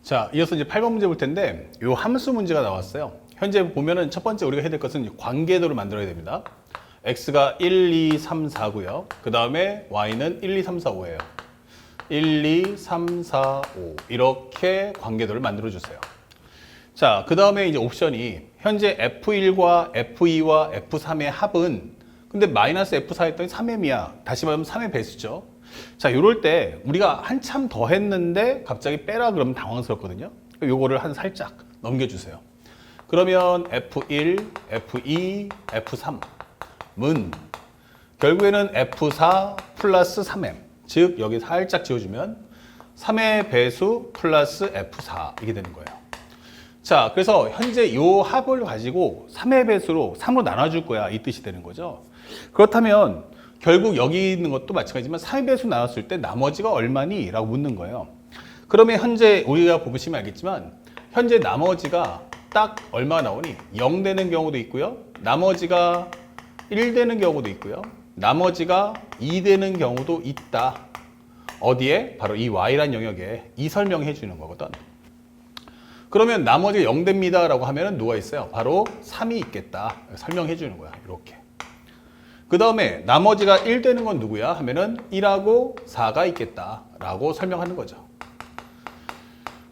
자, 이어서 이제 8번 문제 볼 텐데, 요 함수 문제가 나왔어요. 현재 보면은 첫 번째 우리가 해야 될 것은 관계도를 만들어야 됩니다. x가 1, 2, 3, 4고요. 그 다음에 y는 1, 2, 3, 4, 5예요. 1, 2, 3, 4, 5 이렇게 관계도를 만들어 주세요. 자, 그 다음에 이제 옵션이 현재 F1과 F2와 F3의 합은 근데 마이너스 F4 했더니 3m이야. 다시 말하면 3의 배수죠. 자, 이럴 때 우리가 한참 더 했는데 갑자기 빼라 그러면 당황스럽거든요. 요거를 한 살짝 넘겨주세요. 그러면 F1, F2, F3은 결국에는 F4 플러스 3m. 즉 여기 살짝 지워주면 3의 배수 플러스 F4 이게 되는 거예요. 자, 그래서 현재 이 합을 가지고 3의 배수로 3으로 나눠줄 거야 이 뜻이 되는 거죠. 그렇다면 결국 여기 있는 것도 마찬가지지만 3의 배수 나눴을 때 나머지가 얼마니? 라고 묻는 거예요. 그러면 현재 우리가 보시면 알겠지만 현재 나머지가 딱 얼마가 나오니? 0 되는 경우도 있고요. 나머지가 1 되는 경우도 있고요. 나머지가 2 되는 경우도 있다. 어디에? 바로 이 y란 영역에 이 설명해 주는 거거든. 그러면 나머지가 0 됩니다 라고 하면은 누가 있어요? 바로 3이 있겠다. 설명해 주는 거야. 이렇게. 그 다음에 나머지가 1 되는 건 누구야? 하면은 1하고 4가 있겠다 라고 설명하는 거죠.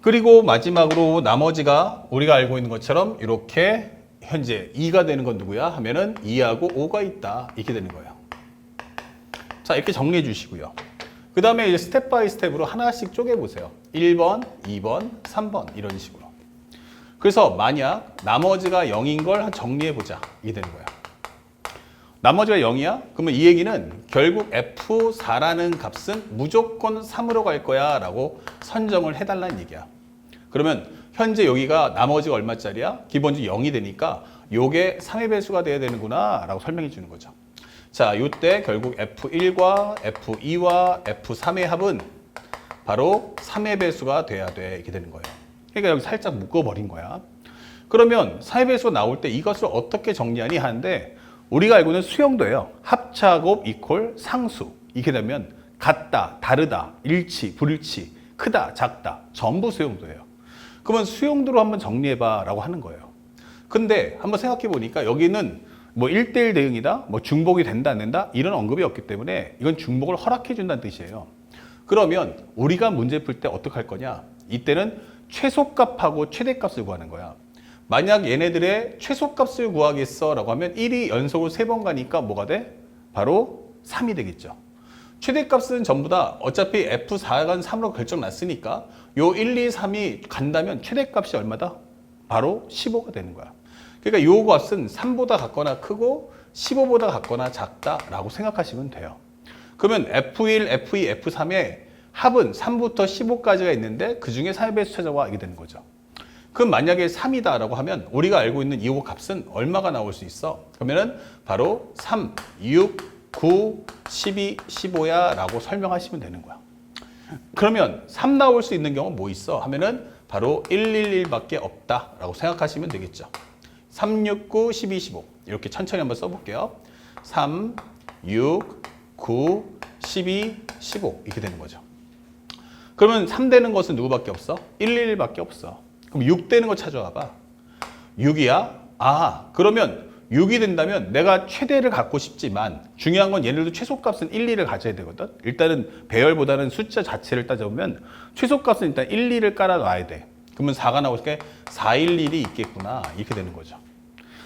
그리고 마지막으로 나머지가 우리가 알고 있는 것처럼 이렇게 현재 2가 되는 건 누구야? 하면은 2하고 5가 있다. 이렇게 되는 거예요. 자, 이렇게 정리해 주시고요. 그 다음에 이제 스텝 바이 스텝으로 하나씩 쪼개 보세요. 1번, 2번, 3번 이런 식으로. 그래서 만약 나머지가 0인 걸 정리해 보자. 이게 되는 거예요. 나머지가 0이야? 그러면 이 얘기는 결국 F4라는 값은 무조건 3으로 갈 거야 라고 선정을 해달라는 얘기야. 그러면 현재 여기가 나머지가 얼마짜리야? 기본적으로 0이 되니까 요게 3의 배수가 돼야 되는구나 라고 설명해 주는 거죠. 자, 이때 결국 F1과 F2와 F3의 합은 바로 3의 배수가 돼야 돼. 이렇게 되는 거예요. 그러니까 여기 살짝 묶어버린 거야. 그러면 3의 배수가 나올 때 이것을 어떻게 정리하니 하는데 우리가 알고 있는 수용도예요. 합차곱 이퀄 상수. 이렇게 되면 같다, 다르다, 일치, 불일치, 크다, 작다. 전부 수용도예요. 그러면 수용도로 한번 정리해봐 라고 하는 거예요. 근데 한번 생각해 보니까 여기는 뭐 1대1 대응이다, 뭐 중복이 된다, 안 된다 이런 언급이 없기 때문에 이건 중복을 허락해 준다는 뜻이에요. 그러면 우리가 문제 풀 때 어떻게 할 거냐? 이때는 최소값하고 최대값을 구하는 거야. 만약 얘네들의 최소값을 구하겠어 라고 하면 1이 연속으로 3번 가니까 뭐가 돼? 바로 3이 되겠죠. 최대값은 전부 다 어차피 F4가 3으로 결정 났으니까 요 1, 2, 3이 간다면 최대값이 얼마다? 바로 15가 되는 거야. 그러니까 요 값은 3보다 같거나 크고 15보다 같거나 작다 라고 생각하시면 돼요. 그러면 F1, F2, F3의 합은 3부터 15까지가 있는데 그 중에 3의 배수 찾아와 이게 되는 거죠. 그럼 만약에 3이다 라고 하면 우리가 알고 있는 이 값은 얼마가 나올 수 있어? 그러면은 바로 3, 6, 9, 12, 15야 라고 설명하시면 되는 거야. 그러면 3 나올 수 있는 경우는 뭐 있어? 하면은 바로 111밖에 없다 라고 생각하시면 되겠죠. 3, 6, 9, 12, 15 이렇게 천천히 한번 써볼게요. 3, 6, 9, 12, 15 이렇게 되는 거죠. 그러면 3 되는 것은 누구밖에 없어? 111밖에 없어. 그럼 6 되는 거 찾아와봐. 6이야? 아, 그러면 6이 된다면 내가 최대를 갖고 싶지만 중요한 건 얘네들도 최소값은 1, 2를 가져야 되거든. 일단은 배열보다는 숫자 자체를 따져보면 최소값은 일단 1, 2를 깔아놔야 돼. 그러면 4가 나올 때 4, 1, 1이 있겠구나. 이렇게 되는 거죠.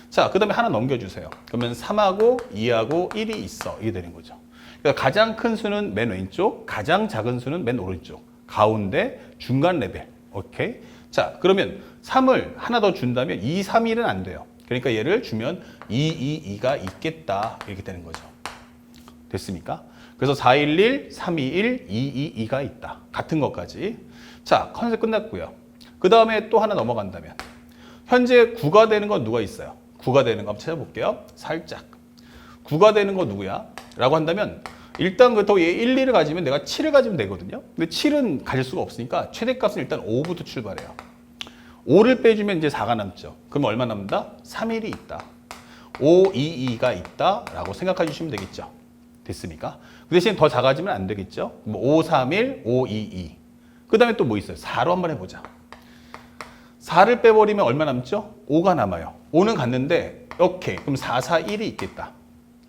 자, 그 다음에 하나 넘겨주세요. 그러면 3하고 2하고 1이 있어. 이게 되는 거죠. 그러니까 가장 큰 수는 맨 왼쪽, 가장 작은 수는 맨 오른쪽, 가운데, 중간 레벨. 오케이? 자, 그러면 3을 하나 더 준다면 2, 3, 1은 안 돼요. 그러니까 얘를 주면 2, 2, 2가 있겠다. 이렇게 되는 거죠. 됐습니까? 그래서 4, 1, 1, 3, 2, 1, 2, 2, 2가 있다. 같은 것까지. 자, 컨셉 끝났고요. 그 다음에 또 하나 넘어간다면 현재 9가 되는 건 누가 있어요? 9가 되는 거 한번 찾아볼게요. 살짝. 9가 되는 거 누구야? 라고 한다면 일단 그렇다고 얘 1, 2를 가지면 내가 7을 가지면 되거든요. 근데 7은 가질 수가 없으니까 최대값은 일단 5부터 출발해요. 5를 빼주면 이제 4가 남죠. 그럼 얼마 남는다? 3, 1이 있다. 5, 2, 2가 있다 라고 생각해 주시면 되겠죠. 됐습니까? 그 대신 더 작아지면 안 되겠죠. 5, 3, 1, 5, 2, 2. 그 다음에 또 뭐 있어요? 4로 한번 해보자. 4를 빼버리면 얼마 남죠? 5가 남아요. 5는 갔는데 오케이. 그럼 4, 4, 1이 있겠다.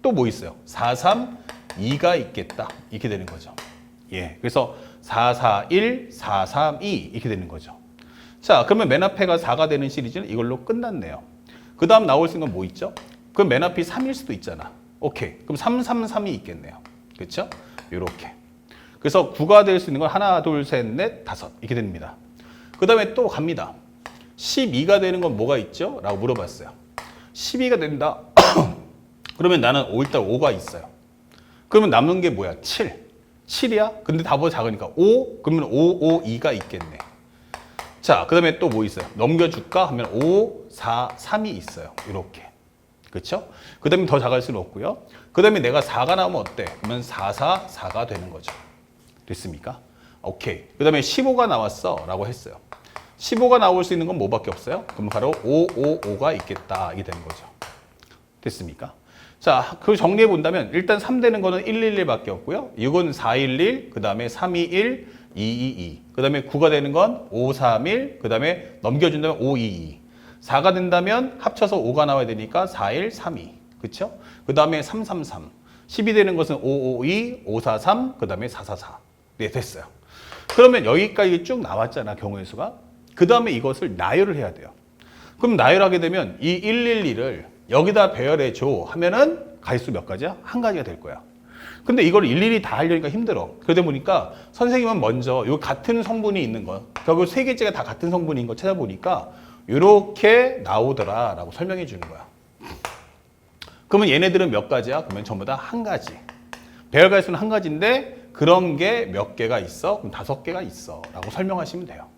또 뭐 있어요? 4, 3, 2가 있겠다. 이렇게 되는 거죠. 예. 그래서 4, 4, 1, 4, 3, 2 이렇게 되는 거죠. 자, 그러면 맨 앞에가 4가 되는 시리즈는 이걸로 끝났네요. 그 다음 나올 수 있는 건 뭐 있죠? 그럼 맨 앞이 3일 수도 있잖아. 오케이. 그럼 3, 3, 3이 있겠네요. 그렇죠? 요렇게. 그래서 9가 될 수 있는 건 하나, 둘, 셋, 넷, 다섯 이렇게 됩니다. 그 다음에 또 갑니다. 12가 되는 건 뭐가 있죠? 라고 물어봤어요. 12가 된다. 그러면 나는 일단 5가 있어요. 그러면 남는 게 뭐야? 7. 7이야? 근데 다보다 작으니까 5? 그러면 5, 5, 2가 있겠네. 자, 그 다음에 또 뭐 있어요? 넘겨줄까? 하면 5, 4, 3이 있어요. 이렇게. 그렇죠? 그 다음에 더 작을 수는 없고요. 그 다음에 내가 4가 나오면 어때? 그러면 4, 4, 4가 되는 거죠. 됐습니까? 오케이. 그 다음에 15가 나왔어. 라고 했어요. 15가 나올 수 있는 건 뭐밖에 없어요? 그럼 바로 5, 5, 5가 있겠다. 이게 되는 거죠. 됐습니까? 자, 그 정리해 본다면 일단 3 되는 거는 111밖에 없고요. 6은 411, 그 다음에 321, 222. 그 다음에 9가 되는 건 531, 그 다음에 넘겨준다면 522. 4가 된다면 합쳐서 5가 나와야 되니까 4132. 그쵸? 그 다음에 333. 10이 되는 것은 552, 543, 그 다음에 444. 네, 됐어요. 그러면 여기까지 쭉 나왔잖아, 경우의 수가. 그 다음에 이것을 나열을 해야 돼요. 그럼 나열하게 되면 이 112를 여기다 배열해줘 하면은 가지수 몇 가지야? 한 가지가 될 거야. 근데 이걸 일일이 다 하려니까 힘들어. 그러다 보니까 선생님은 먼저 요 같은 성분이 있는 거, 결국 세 개째가 다 같은 성분인 거 찾아보니까 이렇게 나오더라라고 설명해 주는 거야. 그러면 얘네들은 몇 가지야? 그러면 전부 다 한 가지. 배열 가지수는 한 가지인데 그런 게 몇 개가 있어? 그럼 5개가 있어 라고 설명하시면 돼요.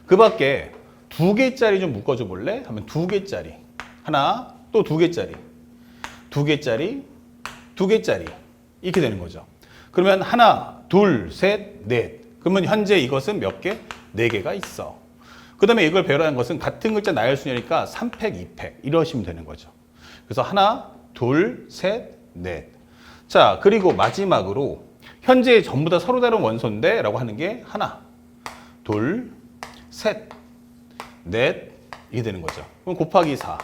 그 밖에 2개짜리 좀 묶어줘 볼래? 하면 2개짜리. 하나, 또 2개짜리. 2개짜리, 2개짜리. 이렇게 되는 거죠. 그러면 하나, 둘, 셋, 넷. 그러면 현재 이것은 몇 개? 4개가 있어. 그 다음에 이걸 배열하는 것은 같은 글자 나열순이니까 3팩, 2팩 이러시면 되는 거죠. 그래서 하나, 둘, 셋, 넷. 자, 그리고 마지막으로 현재 전부 다 서로 다른 원소인데 라고 하는 게 하나, 둘, 셋, 넷 이게 되는 거죠. 그럼 곱하기 4.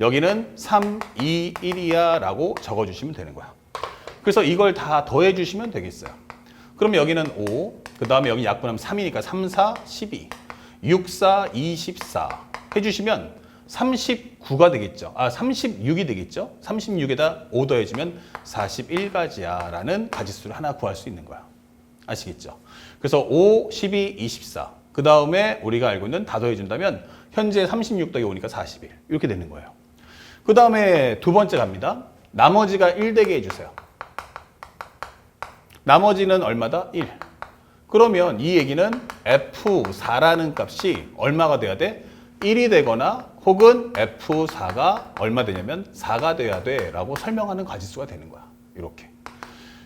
여기는 3, 2, 1이야 라고 적어주시면 되는 거야. 그래서 이걸 다 더해 주시면 되겠어요. 그럼 여기는 5, 그 다음에 여기 약분하면 3이니까 3, 4, 12, 6, 4, 24 해주시면 39가 되겠죠. 36이 되겠죠. 36에다 5 더해주면 41가지야 라는 가지수를 하나 구할 수 있는 거야. 아시겠죠? 그래서 5, 12, 24. 그 다음에 우리가 알고 있는 다 더해준다면 현재 36 더하기 5니까 41. 이렇게 되는 거예요. 그 다음에 두 번째 갑니다. 나머지가 1 되게 해주세요. 나머지는 얼마다? 1. 그러면 이 얘기는 F4라는 값이 얼마가 돼야 돼? 1이 되거나 혹은 F4가 얼마 되냐면 4가 돼야 돼 라고 설명하는 가지수가 되는 거야. 이렇게.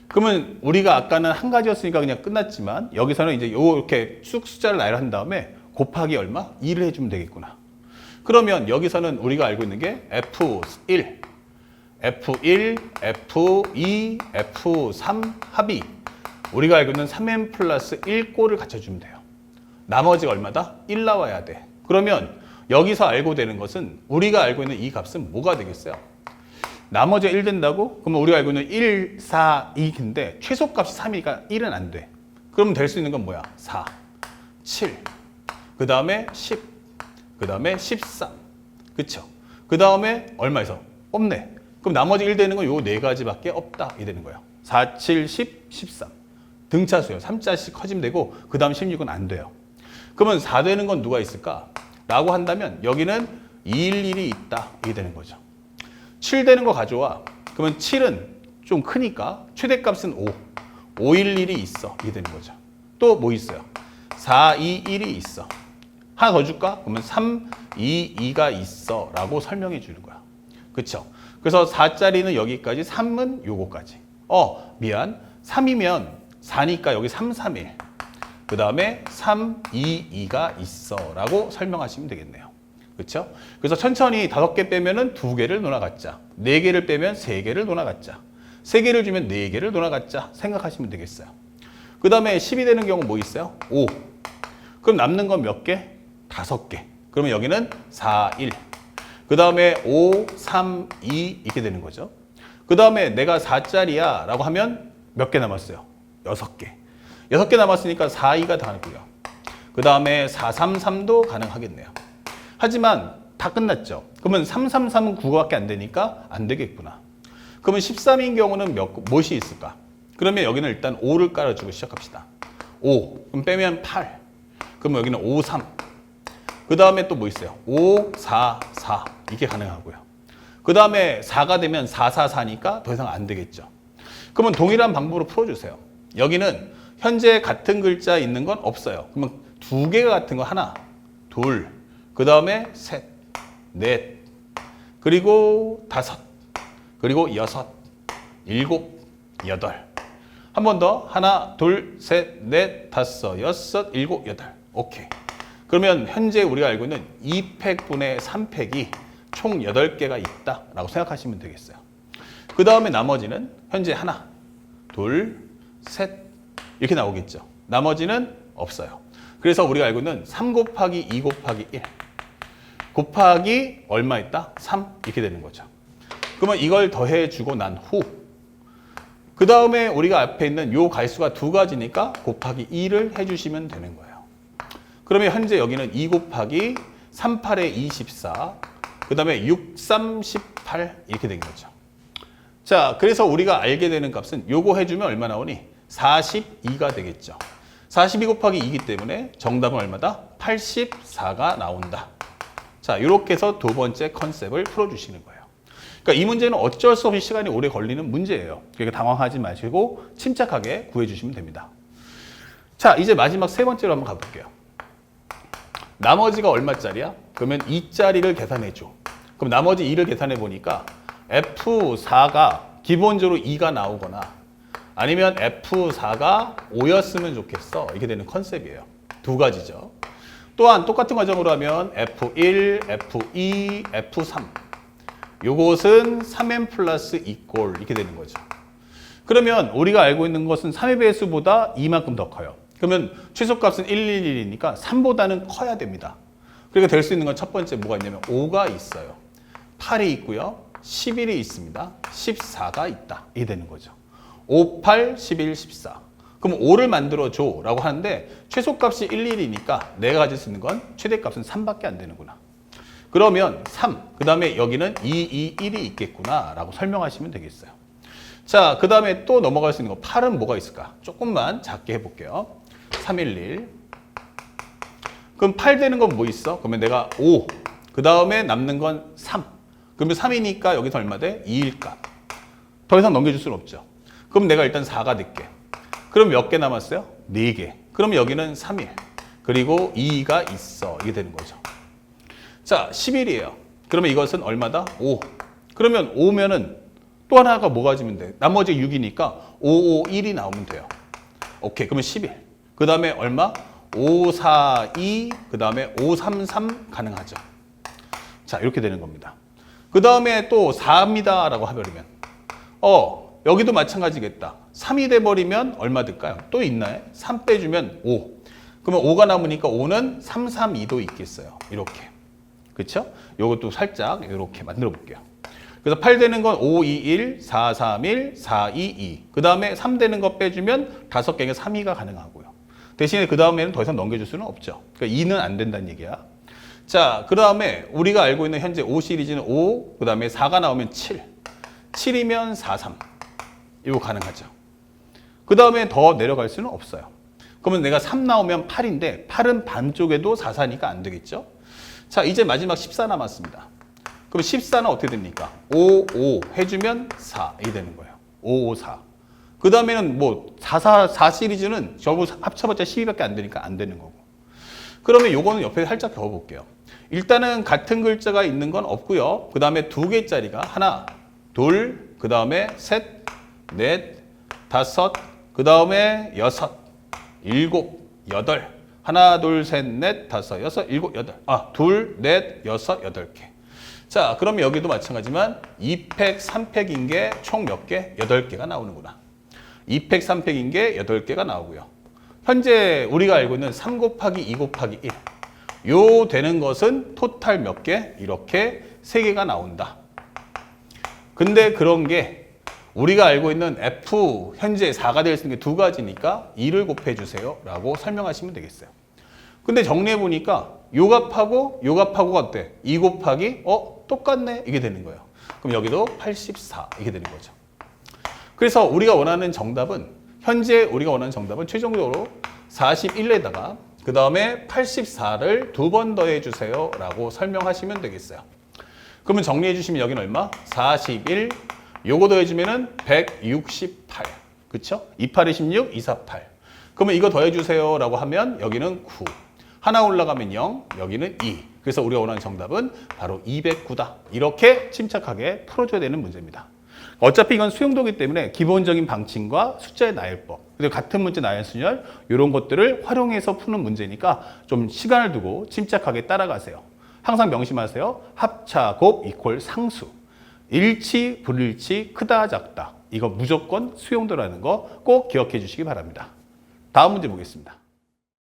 그러면 우리가 아까는 한 가지였으니까 그냥 끝났지만 여기서는 이제 이렇게 쑥 숫자를 나열한 다음에 곱하기 얼마? 2를 해주면 되겠구나. 그러면 여기서는 우리가 알고 있는 게 F1, F1, F2, F3 합이 우리가 알고 있는 3n 플러스 1꼴을 갖춰주면 돼요. 나머지가 얼마다? 1 나와야 돼. 그러면 여기서 알고 되는 것은 우리가 알고 있는 이 값은 뭐가 되겠어요? 나머지가 1 된다고? 그러면 우리가 알고 있는 1, 4, 2인데 최소값이 3이니까 1은 안 돼. 그러면 될 수 있는 건 뭐야? 4, 7, 그 다음에 10, 그 다음에 13. 그쵸? 그 다음에 얼마에서? 없네. 그럼 나머지 1 되는 건 요 4가지밖에 없다. 이 되는 거예요. 4, 7, 10, 13. 등차수요. 3자씩 커지면 되고 그 다음 16은 안 돼요. 그러면 4 되는 건 누가 있을까? 라고 한다면 여기는 211이 있다. 이게 되는 거죠. 7 되는 거 가져와. 그러면 7은 좀 크니까 최대값은 5. 511이 있어. 이게 되는 거죠. 또 뭐 있어요? 4, 2, 1이 있어. 하나 더 줄까? 그러면 3, 2, 2가 있어. 라고 설명해 주는 거야. 그쵸? 그래서 4짜리는 여기까지, 3은 요거까지. 미안. 3이면 4니까 여기 3, 3, 1. 그 다음에 3, 2, 2가 있어. 라고 설명하시면 되겠네요. 그렇죠? 그래서 천천히 5개 빼면은 2개를 논아갖자. 4개를 빼면 3개를 논아갖자. 3개를 주면 4개를 논아갖자. 생각하시면 되겠어요. 그 다음에 10이 되는 경우 뭐 있어요? 5. 그럼 남는 건 몇 개? 5개. 그러면 여기는 4, 1. 그 다음에 5, 3, 2 이렇게 되는 거죠. 그 다음에 내가 4짜리야 라고 하면 몇 개 남았어요? 6개. 6개 남았으니까 4, 2가 다르고요. 그 다음에 4, 3, 3도 가능하겠네요. 하지만 다 끝났죠. 그러면 3, 3, 3은 9가밖에 안 되니까 안 되겠구나. 그러면 13인 경우는 무엇이 있을까? 그러면 여기는 일단 5를 깔아주고 시작합시다. 5. 그럼 빼면 8. 그러면 여기는 5, 3. 그 다음에 또 뭐 있어요? 5, 4, 4. 이게 가능하고요. 그 다음에 4가 되면 4, 4, 4니까 더 이상 안 되겠죠. 그러면 동일한 방법으로 풀어주세요. 여기는 현재 같은 글자 있는 건 없어요. 그러면 2개가 같은 거 하나, 둘, 그 다음에 셋, 넷, 그리고 5, 그리고 6, 7, 8. 한 번 더. 하나, 둘, 셋, 넷, 5, 6, 7, 8. 오케이. 그러면 현재 우리가 알고 있는 2팩분의 3팩이 총 8개가 있다라고 생각하시면 되겠어요. 그 다음에 나머지는 현재 하나, 둘, 셋 이렇게 나오겠죠. 나머지는 없어요. 그래서 우리가 알고 있는 3 곱하기 2 곱하기 1 곱하기 얼마 있다? 3 이렇게 되는 거죠. 그러면 이걸 더해주고 난 후 그 다음에 우리가 앞에 있는 요 가수가 2가지니까 곱하기 2를 해주시면 되는 거예요. 그러면 현재 여기는 2 곱하기 3, 8에 24, 그 다음에 6, 3, 18 이렇게 된 거죠. 자, 그래서 우리가 알게 되는 값은 요거 해주면 얼마 나오니? 42가 되겠죠. 42 곱하기 2이기 때문에 정답은 얼마다? 84가 나온다. 자, 이렇게 해서 두 번째 컨셉을 풀어주시는 거예요. 그러니까 이 문제는 어쩔 수 없이 시간이 오래 걸리는 문제예요. 그러니까 당황하지 마시고 침착하게 구해주시면 됩니다. 자, 이제 마지막 세 번째로 한번 가볼게요. 나머지가 얼마짜리야? 그러면 2짜리를 계산해줘. 그럼 나머지 2를 계산해 보니까 F4가 기본적으로 2가 나오거나 아니면 F4가 5였으면 좋겠어. 이렇게 되는 컨셉이에요. 두 가지죠. 또한 똑같은 과정으로 하면 F1, F2, F3 요것은 3n 플러스 2꼴 이렇게 되는 거죠. 그러면 우리가 알고 있는 것은 3의 배수보다 2만큼 더 커요. 그러면 최소값은 111이니까 3보다는 커야 됩니다. 그러니까 될 수 있는 건 첫 번째 뭐가 있냐면 5가 있어요. 8이 있고요. 11이 있습니다. 14가 있다. 이게 되는 거죠. 5, 8, 11, 14. 그럼 5를 만들어줘 라고 하는데 최소값이 11이니까 내가 가질 수 있는 건 최대값은 3밖에 안 되는구나. 그러면 3, 그 다음에 여기는 2, 2, 1이 있겠구나 라고 설명하시면 되겠어요. 자, 그 다음에 또 넘어갈 수 있는 거 8은 뭐가 있을까? 조금만 작게 해볼게요. 311. 그럼 8 되는 건 뭐 있어? 그러면 내가 5, 그 다음에 남는 건 3. 그러면 3이니까 여기서 얼마 돼? 2일 값. 더 이상 넘겨줄 수는 없죠. 그럼 내가 일단 4가 될게. 그럼 몇 개 남았어요? 4개. 그럼 여기는 3일. 그리고 2가 있어. 이게 되는 거죠. 자, 10일이에요. 그러면 이것은 얼마다? 5. 그러면 5면은 또 하나가 뭐 가지면 돼? 나머지 6이니까 5, 5, 1이 나오면 돼요. 오케이. 그러면 10일. 그 다음에 얼마? 5, 4, 2, 그 다음에 5, 3, 3 가능하죠. 자, 이렇게 되는 겁니다. 그 다음에 또 4입니다. 라고 해버리면. 여기도 마찬가지겠다. 3이 돼버리면 얼마 될까요? 또 있나요? 3 빼주면 5. 그러면 5가 남으니까 5는 3, 3, 2도 있겠어요. 이렇게. 그렇죠? 요것도 살짝 이렇게 만들어 볼게요. 그래서 8 되는 건 5, 2, 1, 4, 3, 1, 4, 2, 2. 그 다음에 3 되는 거 빼주면 5개가 3, 2가 가능하고요. 대신에 그 다음에는 더 이상 넘겨줄 수는 없죠. 그러니까 2는 안 된다는 얘기야. 자, 그 다음에 우리가 알고 있는 현재 5 시리즈는 5, 그 다음에 4가 나오면 7. 7이면 4, 3. 이거 가능하죠. 그 다음에 더 내려갈 수는 없어요. 그러면 내가 3 나오면 8인데 8은 반쪽에도 4, 4니까 안 되겠죠. 자, 이제 마지막 14 남았습니다. 그럼 14는 어떻게 됩니까? 5, 5 해주면 4 이게 되는 거예요. 5, 5, 4. 그 다음에는 뭐 4 시리즈는 전부 합쳐봤자 12밖에 안 되니까 안 되는 거고. 그러면 요거는 옆에 살짝 적어볼게요. 일단은 같은 글자가 있는 건 없고요. 그 다음에 2개짜리가 하나, 둘, 그 다음에 셋, 넷, 5, 그 다음에 6, 7, 8. 하나, 둘, 셋, 넷, 5, 6, 7, 8. 둘, 넷, 6, 8개. 자, 그럼 여기도 마찬가지지만 2팩, 3팩인 게 총 몇 개? 8개가 나오는구나. 2팩, 3팩인 게 8개가 나오고요. 현재 우리가 알고 있는 3 곱하기 2 곱하기 1 요 되는 것은 토탈 몇 개? 이렇게 3개가 나온다. 근데 그런 게 우리가 알고 있는 F 현재 4가 될 수 있는 게 2가지니까 2를 곱해주세요 라고 설명하시면 되겠어요. 근데 정리해보니까 요 값하고 요 값하고가 어때? 2 곱하기 똑같네 이게 되는 거예요. 그럼 여기도 84 이게 되는 거죠. 그래서 우리가 원하는 정답은 현재 우리가 원하는 정답은 최종적으로 41에다가 그 다음에 84를 2번 더해주세요 라고 설명하시면 되겠어요. 그러면 정리해 주시면 여기는 얼마? 41 요거 더해주면은 168 그쵸? 28에 16, 248 그러면 이거 더해주세요 라고 하면 여기는 9 하나 올라가면 0 여기는 2 그래서 우리가 원하는 정답은 바로 209다 이렇게 침착하게 풀어줘야 되는 문제입니다. 어차피 이건 수용도기 때문에 기본적인 방침과 숫자의 나열법 그리고 같은 문제 나열순열 이런 것들을 활용해서 푸는 문제니까 좀 시간을 두고 침착하게 따라가세요. 항상 명심하세요. 합차, 곱, 이퀄, 상수. 일치, 불일치, 크다, 작다. 이거 무조건 수용도라는 거 꼭 기억해 주시기 바랍니다. 다음 문제 보겠습니다.